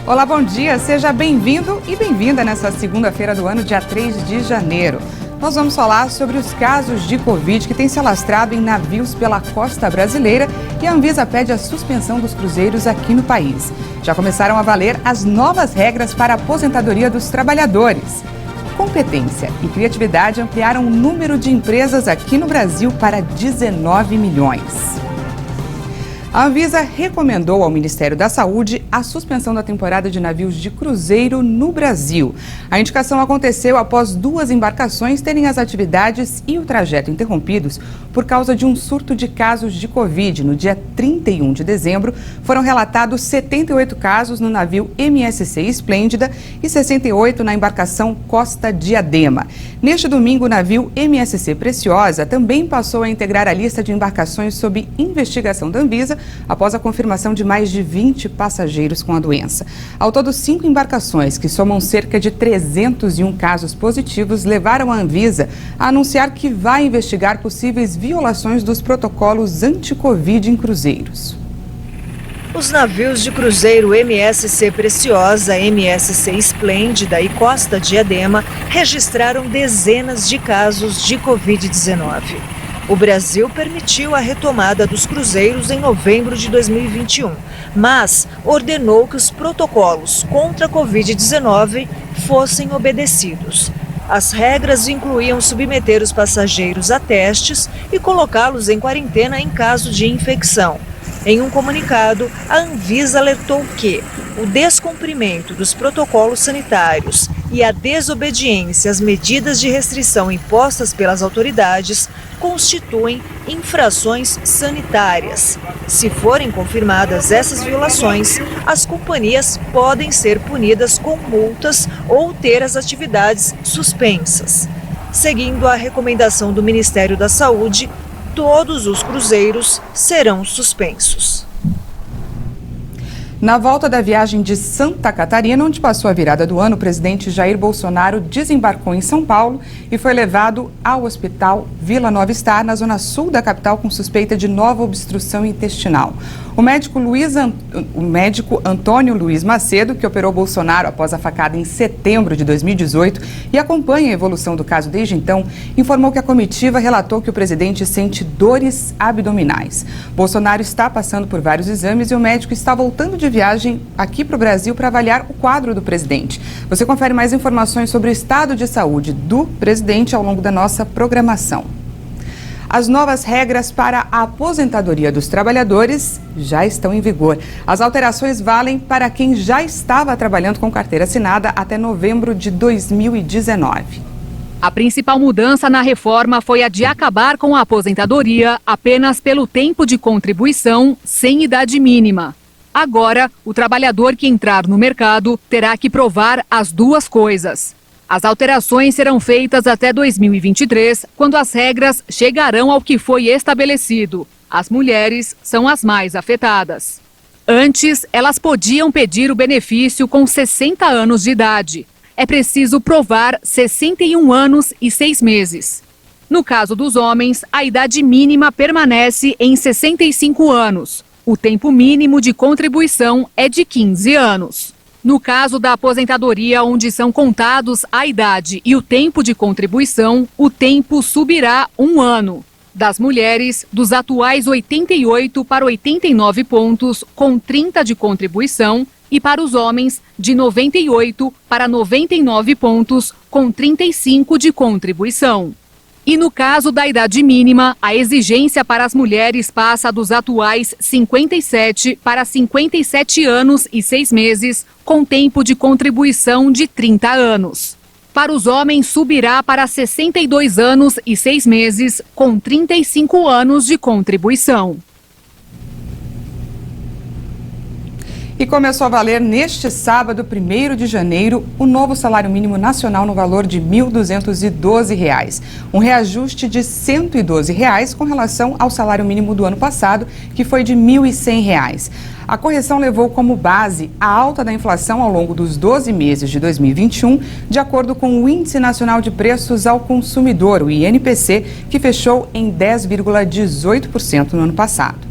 Olá, bom dia, seja bem-vindo e bem-vinda nessa segunda-feira do ano, dia 3 de janeiro. Nós vamos falar sobre os casos de Covid que têm se alastrado em navios pela costa brasileira e a Anvisa pede a suspensão dos cruzeiros aqui no país. Já começaram a valer as novas regras para a aposentadoria dos trabalhadores. Competência e criatividade ampliaram o número de empresas aqui no Brasil para 19 milhões. A Anvisa recomendou ao Ministério da Saúde a suspensão da temporada de navios de cruzeiro no Brasil. A indicação aconteceu após 2 embarcações terem as atividades e o trajeto interrompidos por causa de um surto de casos de Covid. No dia 31 de dezembro, foram relatados 78 casos no navio MSC Esplêndida e 68 na embarcação Costa Diadema. Neste domingo, o navio MSC Preciosa também passou a integrar a lista de embarcações sob investigação da Anvisa, após a confirmação de mais de 20 passageiros com a doença. Ao todo, 5 embarcações, que somam cerca de 301 casos positivos, levaram a Anvisa a anunciar que vai investigar possíveis violações dos protocolos anti-Covid em cruzeiros. Os navios de cruzeiro MSC Preciosa, MSC Esplêndida e Costa Diadema registraram dezenas de casos de Covid-19. O Brasil permitiu a retomada dos cruzeiros em novembro de 2021, mas ordenou que os protocolos contra a Covid-19 fossem obedecidos. As regras incluíam submeter os passageiros a testes e colocá-los em quarentena em caso de infecção. Em um comunicado, a Anvisa alertou que o descumprimento dos protocolos sanitários e a desobediência às medidas de restrição impostas pelas autoridades constituem infrações sanitárias. Se forem confirmadas essas violações, as companhias podem ser punidas com multas ou ter as atividades suspensas. Seguindo a recomendação do Ministério da Saúde, todos os cruzeiros serão suspensos. Na volta da viagem de Santa Catarina, onde passou a virada do ano, o presidente Jair Bolsonaro desembarcou em São Paulo e foi levado ao hospital Vila Nova Star, na zona sul da capital, com suspeita de nova obstrução intestinal. O médico Antônio Luiz Macedo, que operou Bolsonaro após a facada em setembro de 2018 e acompanha a evolução do caso desde então, informou que a comitiva relatou que o presidente sente dores abdominais. Bolsonaro está passando por vários exames e o médico está voltando de viagem aqui para o Brasil para avaliar o quadro do presidente. Você confere mais informações sobre o estado de saúde do presidente ao longo da nossa programação. As novas regras para a aposentadoria dos trabalhadores já estão em vigor. As alterações valem para quem já estava trabalhando com carteira assinada até novembro de 2019. A principal mudança na reforma foi a de acabar com a aposentadoria apenas pelo tempo de contribuição sem idade mínima. Agora, o trabalhador que entrar no mercado terá que provar as duas coisas. As alterações serão feitas até 2023, quando as regras chegarão ao que foi estabelecido. As mulheres são as mais afetadas. Antes, elas podiam pedir o benefício com 60 anos de idade. É preciso provar 61 anos e 6 meses. No caso dos homens, a idade mínima permanece em 65 anos. O tempo mínimo de contribuição é de 15 anos. No caso da aposentadoria, onde são contados a idade e o tempo de contribuição, o tempo subirá 1 ano. Das mulheres, dos atuais 88 para 89 pontos, com 30 de contribuição, e para os homens, de 98 para 99 pontos, com 35 de contribuição. E no caso da idade mínima, a exigência para as mulheres passa dos atuais 57 para 57 anos e 6 meses, com tempo de contribuição de 30 anos. Para os homens, subirá para 62 anos e 6 meses, com 35 anos de contribuição. E começou a valer neste sábado, 1º de janeiro, o novo salário mínimo nacional no valor de R$ 1.212. Um reajuste de R$ 112 com relação ao salário mínimo do ano passado, que foi de R$ 1.100. A correção levou como base a alta da inflação ao longo dos 12 meses de 2021, de acordo com o Índice Nacional de Preços ao Consumidor, o INPC, que fechou em 10,18% no ano passado.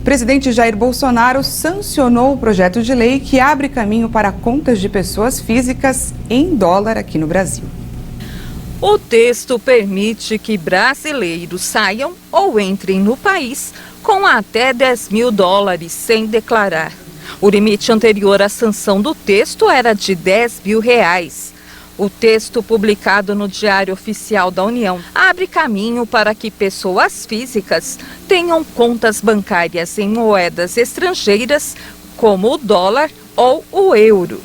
O presidente Jair Bolsonaro sancionou o projeto de lei que abre caminho para contas de pessoas físicas em dólar aqui no Brasil. O texto permite que brasileiros saiam ou entrem no país com até 10 mil dólares sem declarar. O limite anterior à sanção do texto era de 10 mil reais. O texto, publicado no Diário Oficial da União, abre caminho para que pessoas físicas tenham contas bancárias em moedas estrangeiras, como o dólar ou o euro.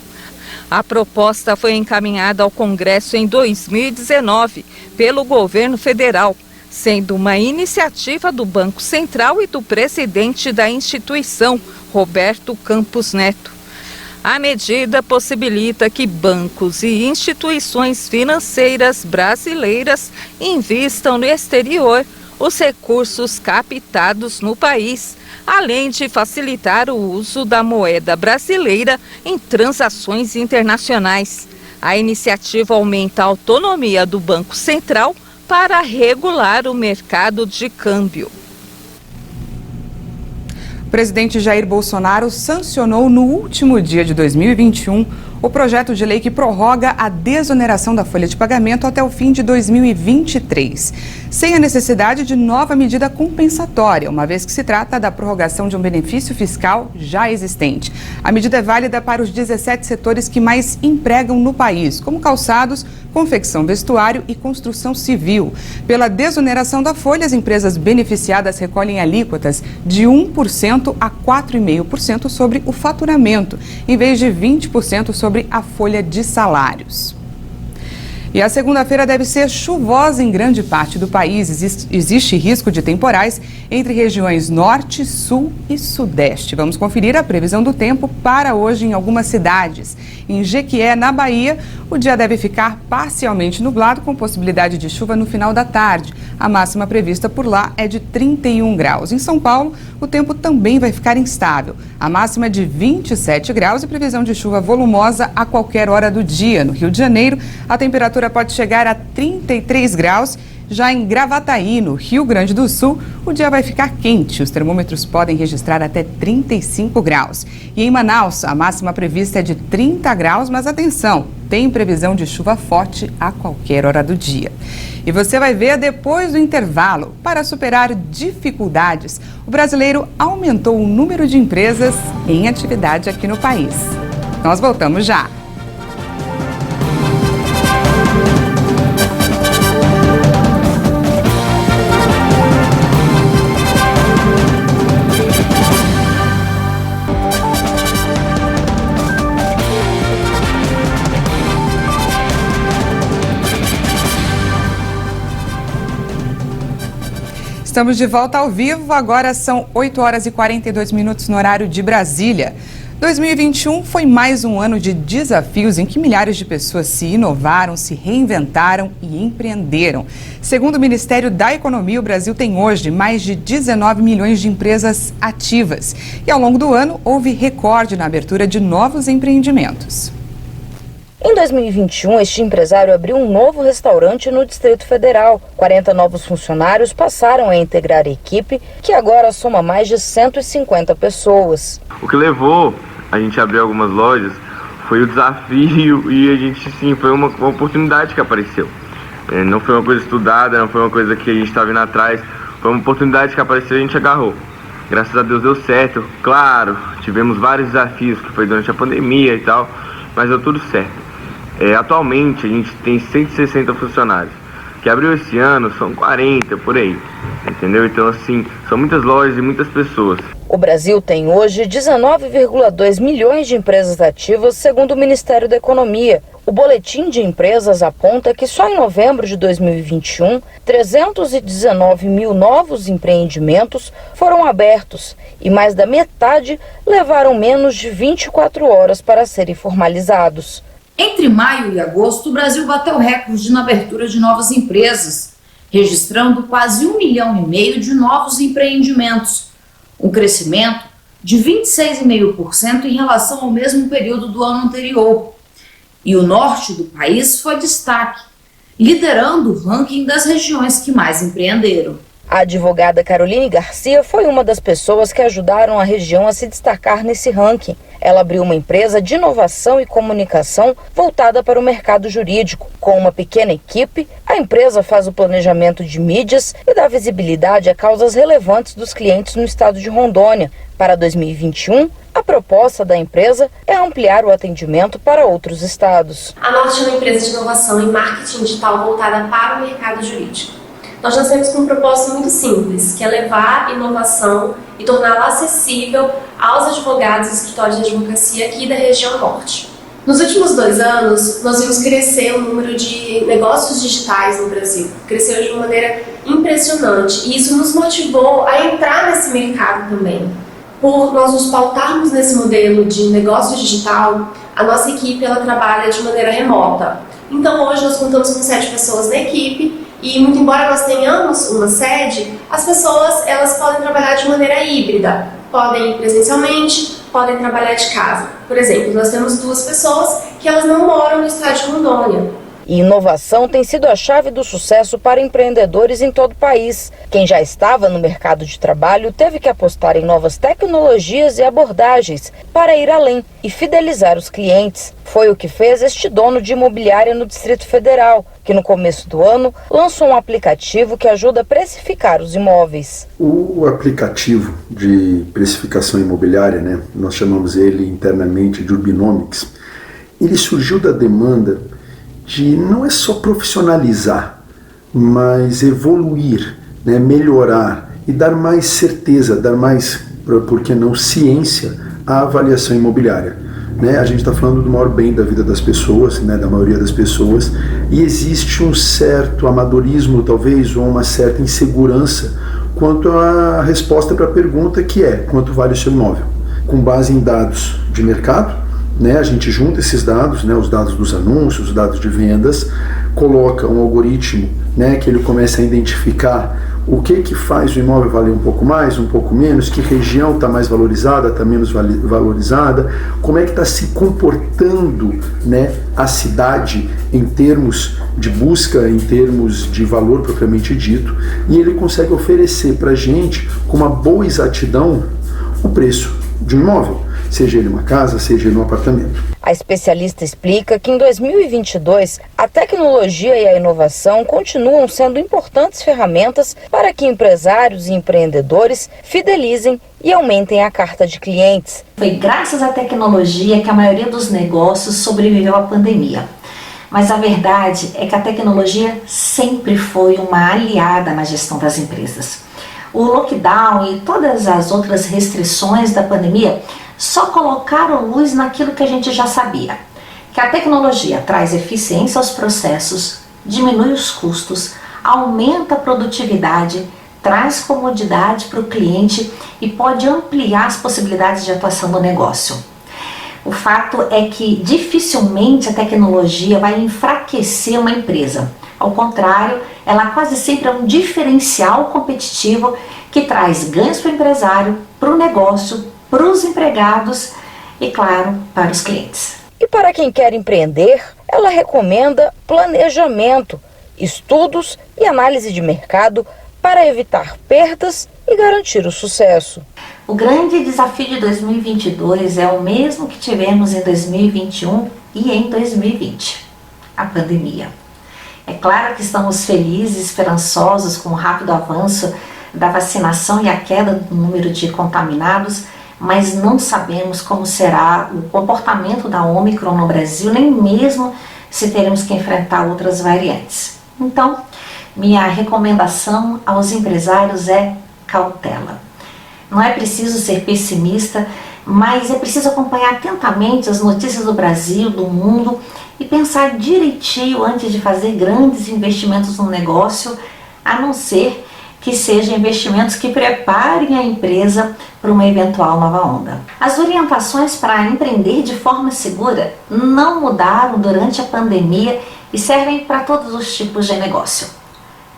A proposta foi encaminhada ao Congresso em 2019 pelo governo federal, sendo uma iniciativa do Banco Central e do presidente da instituição, Roberto Campos Neto. A medida possibilita que bancos e instituições financeiras brasileiras invistam no exterior os recursos captados no país, além de facilitar o uso da moeda brasileira em transações internacionais. A iniciativa aumenta a autonomia do Banco Central para regular o mercado de câmbio. O presidente Jair Bolsonaro sancionou no último dia de 2021 o projeto de lei que prorroga a desoneração da folha de pagamento até o fim de 2023, sem a necessidade de nova medida compensatória, uma vez que se trata da prorrogação de um benefício fiscal já existente. A medida é válida para os 17 setores que mais empregam no país, como calçados, confecção, vestuário e construção civil. Pela desoneração da folha, as empresas beneficiadas recolhem alíquotas de 1% a 4,5% sobre o faturamento, em vez de 20% sobre a folha de salários. E a segunda-feira deve ser chuvosa em grande parte do país. Existe risco de temporais entre regiões norte, sul e sudeste. Vamos conferir a previsão do tempo para hoje em algumas cidades. Em Jequié, na Bahia, o dia deve ficar parcialmente nublado, com possibilidade de chuva no final da tarde. A máxima prevista por lá é de 31 graus. Em São Paulo, o tempo também vai ficar instável. A máxima é de 27 graus e previsão de chuva volumosa a qualquer hora do dia. No Rio de Janeiro, a temperatura pode chegar a 33 graus. Já em Gravataí, no Rio Grande do Sul, o dia vai ficar quente. Os termômetros podem registrar até 35 graus. E em Manaus, a máxima prevista é de 30 graus, mas atenção, tem previsão de chuva forte a qualquer hora do dia. E você vai ver depois do intervalo. Para superar dificuldades, o brasileiro aumentou o número de empresas em atividade aqui no país. Nós voltamos já. Estamos de volta ao vivo, agora são 8 horas e 42 minutos no horário de Brasília. 2021 foi mais um ano de desafios em que milhares de pessoas se inovaram, se reinventaram e empreenderam. Segundo o Ministério da Economia, o Brasil tem hoje mais de 19 milhões de empresas ativas. E ao longo do ano, houve recorde na abertura de novos empreendimentos. Em 2021, este empresário abriu um novo restaurante no Distrito Federal. 40 novos funcionários passaram a integrar a equipe, que agora soma mais de 150 pessoas. O que levou a gente a abrir algumas lojas foi o desafio e a gente, sim, foi uma oportunidade que apareceu. Não foi uma coisa estudada, não foi uma coisa que a gente estava indo atrás, foi uma oportunidade que apareceu e a gente agarrou. Graças a Deus deu certo. Claro, tivemos vários desafios, que foi durante a pandemia e tal, mas deu tudo certo. Atualmente a gente tem 160 funcionários, que abriu esse ano são 40 por aí, entendeu? Então assim, são muitas lojas e muitas pessoas. O Brasil tem hoje 19,2 milhões de empresas ativas, segundo o Ministério da Economia. O Boletim de Empresas aponta que só em novembro de 2021, 319 mil novos empreendimentos foram abertos e mais da metade levaram menos de 24 horas para serem formalizados. Entre maio e agosto, o Brasil bateu recorde na abertura de novas empresas, registrando quase 1,5 milhão de novos empreendimentos, um crescimento de 26,5% em relação ao mesmo período do ano anterior. E o norte do país foi destaque, liderando o ranking das regiões que mais empreenderam. A advogada Caroline Garcia foi uma das pessoas que ajudaram a região a se destacar nesse ranking. Ela abriu uma empresa de inovação e comunicação voltada para o mercado jurídico. Com uma pequena equipe, a empresa faz o planejamento de mídias e dá visibilidade a causas relevantes dos clientes no estado de Rondônia. Para 2021, a proposta da empresa é ampliar o atendimento para outros estados. A Norte é uma empresa de inovação em marketing digital voltada para o mercado jurídico. Nós nascemos com um propósito muito simples, que é levar inovação e torná-la acessível aos advogados e escritórios de advocacia aqui da região norte. Nos últimos 2 anos, nós vimos crescer o número de negócios digitais no Brasil. Cresceu de uma maneira impressionante e isso nos motivou a entrar nesse mercado também. Por nós nos pautarmos nesse modelo de negócio digital, a nossa equipe ela trabalha de maneira remota. Então hoje nós contamos com 7 pessoas na equipe. E muito embora nós tenhamos uma sede, as pessoas elas podem trabalhar de maneira híbrida, podem ir presencialmente, podem trabalhar de casa. Por exemplo, nós temos 2 pessoas que elas não moram no estado de Rondônia. E inovação tem sido a chave do sucesso para empreendedores em todo o país. Quem já estava no mercado de trabalho teve que apostar em novas tecnologias e abordagens para ir além e fidelizar os clientes. Foi o que fez este dono de imobiliária no Distrito Federal, que no começo do ano lançou um aplicativo que ajuda a precificar os imóveis. O aplicativo de precificação imobiliária, nós chamamos ele internamente de Urbinomics, ele surgiu da demanda de não é só profissionalizar, mas evoluir, melhorar e dar mais certeza, dar mais, por que não, ciência à avaliação imobiliária. A gente está falando do maior bem da vida das pessoas, da maioria das pessoas, e existe um certo amadorismo, talvez, ou uma certa insegurança quanto à resposta para a pergunta que é: quanto vale o seu imóvel? Com base em dados de mercado, a gente junta esses dados, os dados dos anúncios, os dados de vendas, coloca um algoritmo, que ele começa a identificar o que faz o imóvel valer um pouco mais, um pouco menos, que região está mais valorizada, está menos valorizada, como é que está se comportando a cidade em termos de busca, em termos de valor propriamente dito, e ele consegue oferecer para a gente, com uma boa exatidão, o preço de um imóvel, seja ele uma casa, seja ele um apartamento. A especialista explica que em 2022, a tecnologia e a inovação continuam sendo importantes ferramentas para que empresários e empreendedores fidelizem e aumentem a carta de clientes. Foi graças à tecnologia que a maioria dos negócios sobreviveu à pandemia. Mas a verdade é que a tecnologia sempre foi uma aliada na gestão das empresas. O lockdown e todas as outras restrições da pandemia só colocaram luz naquilo que a gente já sabia, que a tecnologia traz eficiência aos processos, diminui os custos, aumenta a produtividade, traz comodidade para o cliente e pode ampliar as possibilidades de atuação do negócio. O fato é que dificilmente a tecnologia vai enfraquecer uma empresa. Ao contrário, ela quase sempre é um diferencial competitivo que traz ganhos para o empresário, para o negócio, para os empregados e, claro, para os clientes. E para quem quer empreender, ela recomenda planejamento, estudos e análise de mercado para evitar perdas e garantir o sucesso. O grande desafio de 2022 é o mesmo que tivemos em 2021 e em 2020, a pandemia. É claro que estamos felizes e esperançosos com o rápido avanço da vacinação e a queda do número de contaminados, mas não sabemos como será o comportamento da Ômicron no Brasil, nem mesmo se teremos que enfrentar outras variantes. Então, minha recomendação aos empresários é cautela. Não é preciso ser pessimista, mas é preciso acompanhar atentamente as notícias do Brasil, do mundo e pensar direitinho antes de fazer grandes investimentos no negócio, a não ser que sejam investimentos que preparem a empresa para uma eventual nova onda. As orientações para empreender de forma segura não mudaram durante a pandemia e servem para todos os tipos de negócio.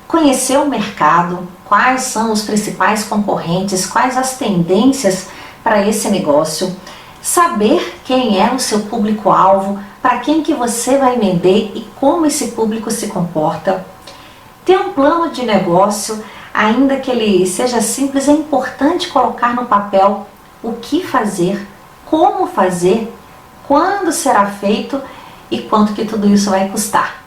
Conhecer o mercado, quais são os principais concorrentes, quais as tendências para esse negócio, saber quem é o seu público-alvo, para quem que você vai vender e como esse público se comporta, ter um plano de negócio, ainda que ele seja simples, é importante colocar no papel o que fazer, como fazer, quando será feito e quanto que tudo isso vai custar.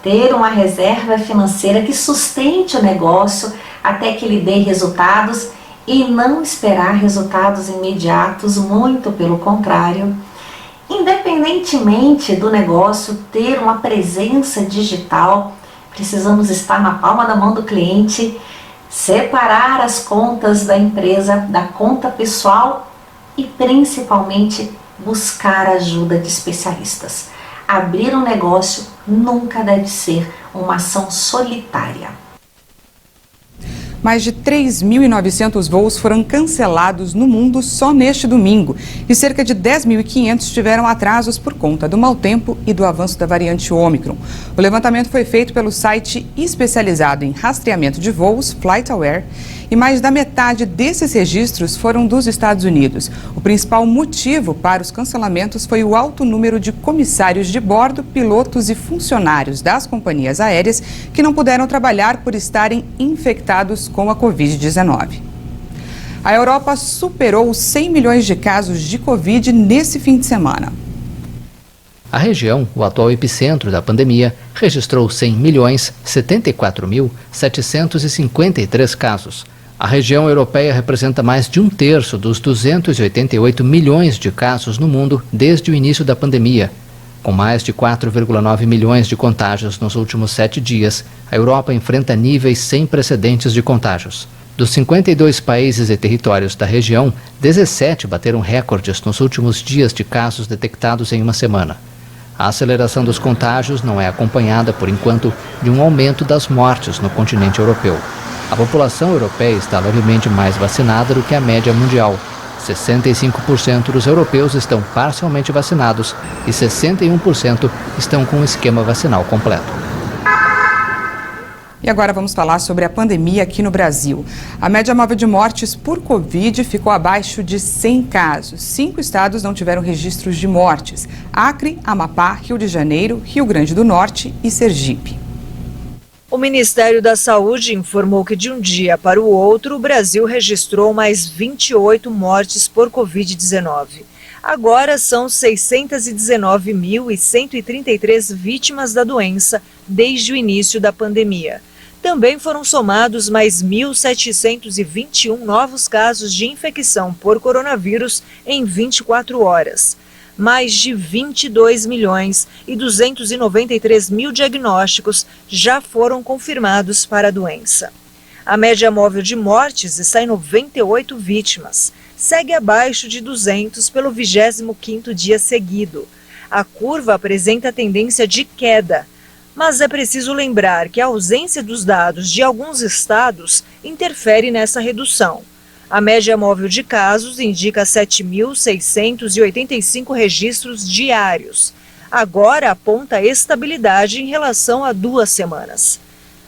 Ter uma reserva financeira que sustente o negócio até que ele dê resultados e não esperar resultados imediatos, muito pelo contrário. Independentemente do negócio ter uma presença digital, precisamos estar na palma da mão do cliente, separar as contas da empresa da conta pessoal e principalmente buscar a ajuda de especialistas. Abrir um negócio nunca deve ser uma ação solitária. Mais de 3.900 voos foram cancelados no mundo só neste domingo e cerca de 10.500 tiveram atrasos por conta do mau tempo e do avanço da variante Ômicron. O levantamento foi feito pelo site especializado em rastreamento de voos, FlightAware, e mais da metade desses registros foram dos Estados Unidos. O principal motivo para os cancelamentos foi o alto número de comissários de bordo, pilotos e funcionários das companhias aéreas que não puderam trabalhar por estarem infectados com a Covid-19. A Europa superou os 100 milhões de casos de Covid nesse fim de semana. A região, o atual epicentro da pandemia, registrou 100.074.753 casos. A região europeia representa mais de um terço dos 288 milhões de casos no mundo desde o início da pandemia. Com mais de 4,9 milhões de contágios nos últimos 7 dias, a Europa enfrenta níveis sem precedentes de contágios. Dos 52 países e territórios da região, 17 bateram recordes nos últimos dias de casos detectados em uma semana. A aceleração dos contágios não é acompanhada, por enquanto, de um aumento das mortes no continente europeu. A população europeia está levemente mais vacinada do que a média mundial. 65% dos europeus estão parcialmente vacinados e 61% estão com o esquema vacinal completo. E agora vamos falar sobre a pandemia aqui no Brasil. A média móvel de mortes por Covid ficou abaixo de 100 casos. 5 estados não tiveram registros de mortes: Acre, Amapá, Rio de Janeiro, Rio Grande do Norte e Sergipe. O Ministério da Saúde informou que de um dia para o outro, o Brasil registrou mais 28 mortes por Covid-19. Agora são 619.133 vítimas da doença desde o início da pandemia. Também foram somados mais 1.721 novos casos de infecção por coronavírus em 24 horas. Mais de 22.293.000 diagnósticos já foram confirmados para a doença. A média móvel de mortes está em 98 vítimas. Segue abaixo de 200 pelo 25º dia seguido. A curva apresenta tendência de queda, mas é preciso lembrar que a ausência dos dados de alguns estados interfere nessa redução. A média móvel de casos indica 7.685 registros diários. Agora aponta estabilidade em relação a 2 semanas.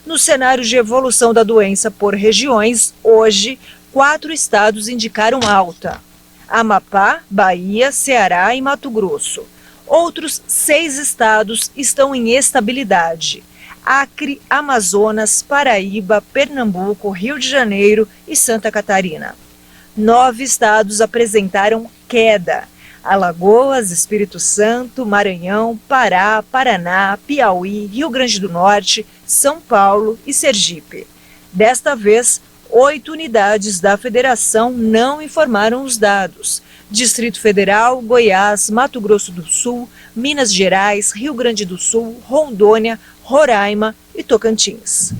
No cenário de evolução da doença por regiões, hoje, 4 estados indicaram alta: Amapá, Bahia, Ceará e Mato Grosso. Outros 6 estados estão em estabilidade: Acre, Amazonas, Paraíba, Pernambuco, Rio de Janeiro e Santa Catarina. 9 estados apresentaram queda: Alagoas, Espírito Santo, Maranhão, Pará, Paraná, Piauí, Rio Grande do Norte, São Paulo e Sergipe. Desta vez, 8 unidades da federação não informaram os dados: Distrito Federal, Goiás, Mato Grosso do Sul, Minas Gerais, Rio Grande do Sul, Rondônia, Roraima e Tocantins.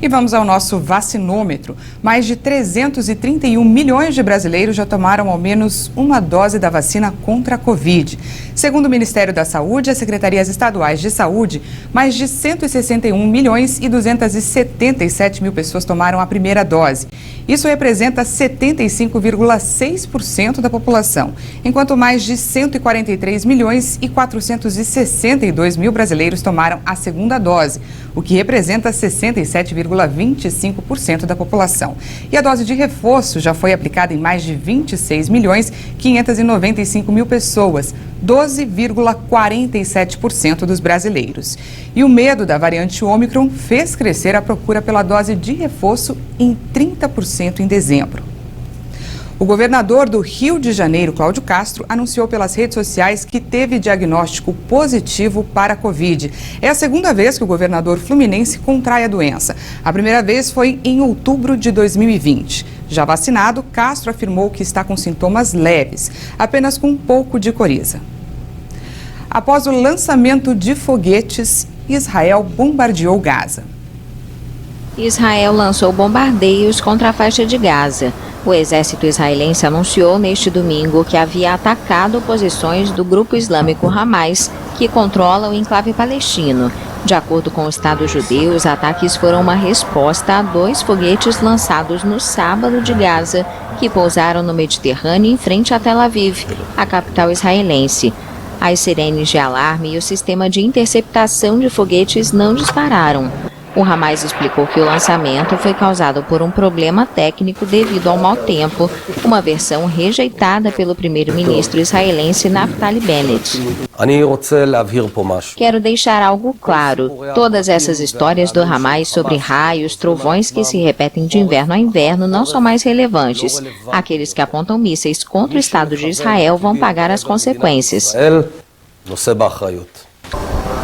E vamos ao nosso vacinômetro. Mais de 331 milhões de brasileiros já tomaram ao menos uma dose da vacina contra a Covid. Segundo o Ministério da Saúde e as secretarias estaduais de saúde, mais de 161 milhões e 277 mil pessoas tomaram a primeira dose. Isso representa 75,6% da população, enquanto mais de 143 milhões e 462 mil brasileiros tomaram a segunda dose, o que representa 67,5% 0,25% da população. E a dose de reforço já foi aplicada em mais de 26.595.000 pessoas, 12,47% dos brasileiros. E o medo da variante Ômicron fez crescer a procura pela dose de reforço em 30% em dezembro. O governador do Rio de Janeiro, Cláudio Castro, anunciou pelas redes sociais que teve diagnóstico positivo para a Covid. É a segunda vez que o governador fluminense contrai a doença. A primeira vez foi em outubro de 2020. Já vacinado, Castro afirmou que está com sintomas leves, apenas com um pouco de coriza. Após o lançamento de foguetes, Israel bombardeou Gaza. Israel lançou bombardeios contra a faixa de Gaza. O exército israelense anunciou neste domingo que havia atacado posições do grupo islâmico Hamas, que controla o enclave palestino. De acordo com o Estado judeu, os ataques foram uma resposta a 2 foguetes lançados no sábado de Gaza, que pousaram no Mediterrâneo em frente a Tel Aviv, a capital israelense. As sirenes de alarme e o sistema de interceptação de foguetes não dispararam. O Hamas explicou que o lançamento foi causado por um problema técnico devido ao mau tempo, uma versão rejeitada pelo primeiro-ministro israelense Naftali Bennett. Quero deixar algo claro. Todas essas histórias do Hamas sobre raios, trovões que se repetem de inverno a inverno não são mais relevantes. Aqueles que apontam mísseis contra o Estado de Israel vão pagar as consequências.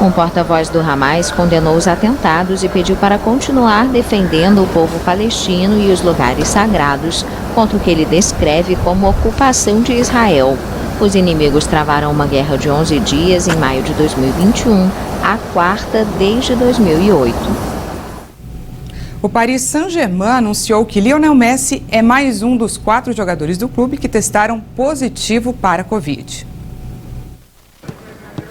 Um porta-voz do Hamas condenou os atentados e pediu para continuar defendendo o povo palestino e os lugares sagrados contra o que ele descreve como ocupação de Israel. Os inimigos travaram uma guerra de 11 dias em maio de 2021, a 4ª desde 2008. O Paris Saint-Germain anunciou que Lionel Messi é mais um dos 4 jogadores do clube que testaram positivo para a Covid.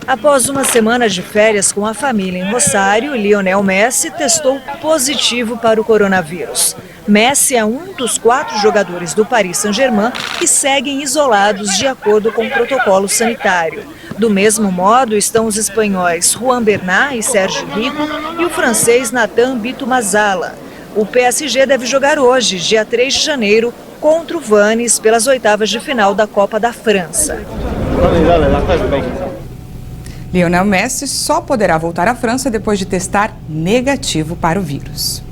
Após uma semana de férias com a família em Rosário, Lionel Messi testou positivo para o coronavírus. Messi é um dos 4 jogadores do Paris Saint-Germain que seguem isolados de acordo com o protocolo sanitário. Do mesmo modo estão os espanhóis Juan Bernat e Sérgio Rico e o francês Nathan Bitumazala. O PSG deve jogar hoje, dia 3 de janeiro, contra o Vannes pelas 8ª de final da Copa da França. Lionel Messi só poderá voltar à França depois de testar negativo para o vírus.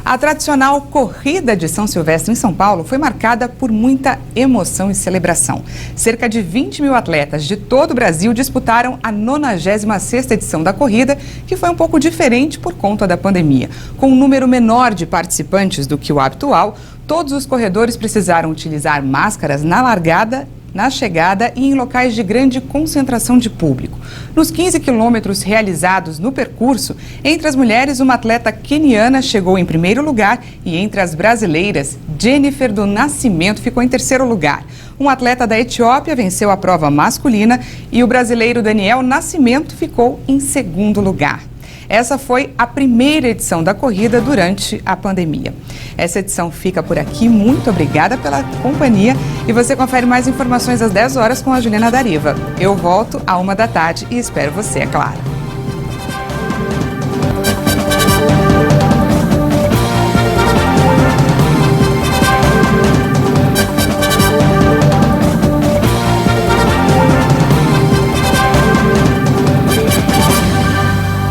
A tradicional Corrida de São Silvestre em São Paulo foi marcada por muita emoção e celebração. Cerca de 20.000 atletas de todo o Brasil disputaram a 96ª edição da corrida, que foi um pouco diferente por conta da pandemia. Com um número menor de participantes do que o habitual, todos os corredores precisaram utilizar máscaras na largada, na chegada e em locais de grande concentração de público. Nos 15 quilômetros realizados no percurso, entre as mulheres, uma atleta queniana chegou em primeiro lugar e entre as brasileiras, Jennifer do Nascimento ficou em terceiro lugar. Um atleta da Etiópia venceu a prova masculina e o brasileiro Daniel Nascimento ficou em segundo lugar. Essa foi a primeira edição da corrida durante a pandemia. Essa edição fica por aqui. Muito obrigada pela companhia e você confere mais informações às 10 horas com a Juliana Dariva. Eu volto à 1 da tarde e espero você, é claro.